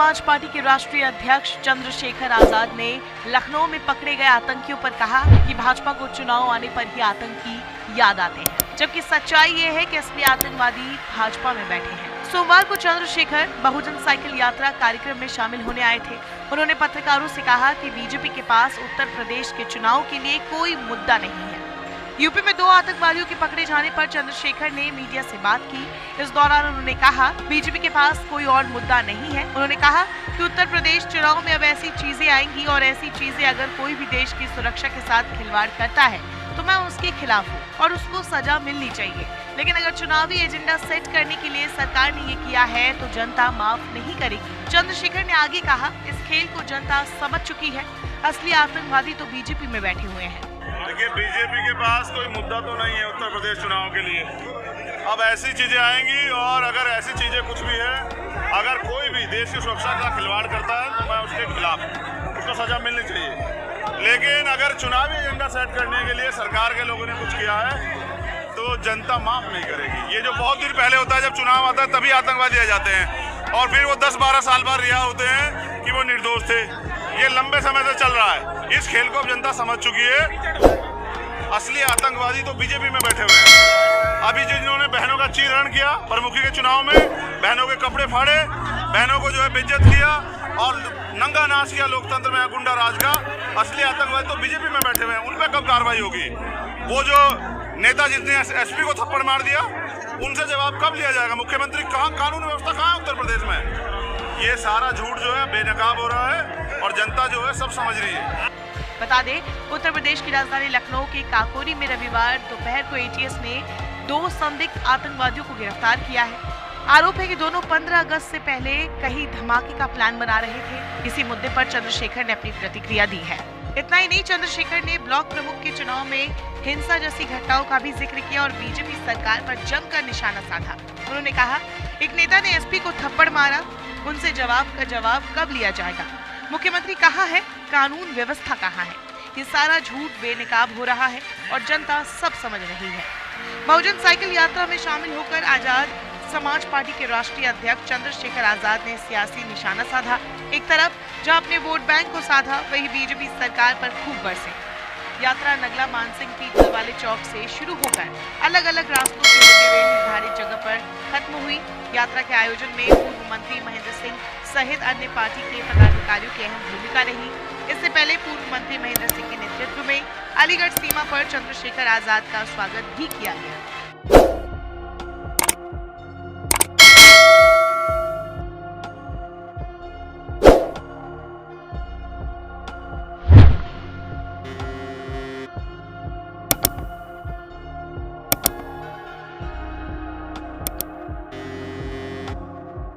समाज पार्टी के राष्ट्रीय अध्यक्ष चंद्रशेखर आजाद ने लखनऊ में पकड़े गए आतंकियों पर कहा कि भाजपा को चुनाव आने पर ही आतंकी याद आते हैं, जबकि सच्चाई ये है कि असली आतंकवादी भाजपा में बैठे हैं। सोमवार को चंद्रशेखर बहुजन साइकिल यात्रा कार्यक्रम में शामिल होने आए थे। उन्होंने पत्रकारों से कहा कि बीजेपी के पास उत्तर प्रदेश के चुनाव के लिए कोई मुद्दा नहीं है। यूपी में 2 आतंकवादियों के पकड़े जाने पर चंद्रशेखर ने मीडिया से बात की। इस दौरान उन्होंने कहा बीजेपी के पास कोई और मुद्दा नहीं है। उन्होंने कहा कि उत्तर प्रदेश चुनाव में अब ऐसी चीजें आएंगी और ऐसी चीजें अगर कोई भी देश की सुरक्षा के साथ खिलवाड़ करता है तो मैं उसके खिलाफ हूँ और उसको सजा मिलनी चाहिए। लेकिन अगर चुनावी एजेंडा सेट करने के लिए सरकार ने ये किया है तो जनता माफ नहीं करेगी। चंद्रशेखर ने आगे कहा, इस खेल को जनता समझ चुकी है। असली आतंकवादी तो बीजेपी में बैठे हुए हैं। देखिए, बीजेपी के पास कोई मुद्दा तो नहीं है उत्तर प्रदेश चुनाव के लिए। अब ऐसी चीजें आएंगी और अगर ऐसी चीजें कुछ भी है, अगर कोई भी देश की सुरक्षा का खिलवाड़ करता है तो मैं उसके खिलाफ हूं, उसको सजा मिलनी चाहिए। लेकिन अगर चुनावी एजेंडा सेट करने के लिए सरकार के लोगों ने कुछ किया है तो जनता माफ नहीं करेगी। ये जो बहुत दिन पहले होता है, जब चुनाव आता है तभी आतंकवादी आ जाते हैं और फिर वो 10-12 साल बाद रिहा होते हैं कि वो निर्दोष थे। ये लंबे समय से चल रहा है। इस खेल को अब जनता समझ चुकी है। असली आतंकवादी तो बीजेपी में बैठे हुए हैं। अभी जिन्होंने बहनों का चीरहरण किया प्रमुखी के चुनाव में, बहनों के कपड़े फाड़े, बहनों को जो है बेइज्जत किया और नंगा नाच किया लोकतंत्र में गुंडा राज का, असली आतंकवादी तो बीजेपी में बैठे हुए हैं। उन पर कब कार्रवाई होगी? वो जो नेता जिसने एसपी को थप्पड़ मार दिया, उनसे जवाब कब लिया जाएगा? मुख्यमंत्री कहाँ, कानून व्यवस्था कहाँ है उत्तर प्रदेश में? ये सारा झूठ जो है बेनकाब हो रहा है और जनता जो है सब समझ रही है। बता दें, उत्तर प्रदेश की राजधानी लखनऊ के काकोरी में रविवार दोपहर को एटीएस ने 2 संदिग्ध आतंकवादियों को गिरफ्तार किया है। आरोप है कि दोनों 15 अगस्त से पहले कहीं धमाके का प्लान बना रहे थे। इसी मुद्दे पर चंद्रशेखर ने अपनी प्रतिक्रिया दी है। इतना ही नहीं, चंद्रशेखर ने ब्लॉक प्रमुख के चुनाव में हिंसा जैसी घटनाओं का भी जिक्र किया और बीजेपी सरकार पर जमकर निशाना साधा। उन्होंने कहा, एक नेता ने एसपी को थप्पड़ मारा, उनसे जवाब का जवाब कब लिया जाएगा? मुख्यमंत्री कहाँ है? कानून व्यवस्था कहाँ है? ये सारा झूठ बेनकाब हो रहा है और जनता सब समझ रही है। बहुजन साइकिल यात्रा में शामिल होकर आजाद समाज पार्टी के राष्ट्रीय अध्यक्ष चंद्रशेखर आजाद ने सियासी निशाना साधा। एक तरफ जहां अपने वोट बैंक को साधा, वहीं बीजेपी सरकार पर खूब बरसे। यात्रा नगला मानसिंह पीतल वाले चौक से शुरू होकर अलग अलग रास्तों से होते हुए निर्धारित जगह पर खत्म हुई। यात्रा के आयोजन में पूर्व मंत्री महेंद्र सिंह सहित अन्य पार्टी के पदाधिकारियों की अहम भूमिका रही। इससे पहले पूर्व मंत्री महेंद्र सिंह के नेतृत्व में अलीगढ़ सीमा पर चंद्रशेखर आजाद का स्वागत भी किया गया।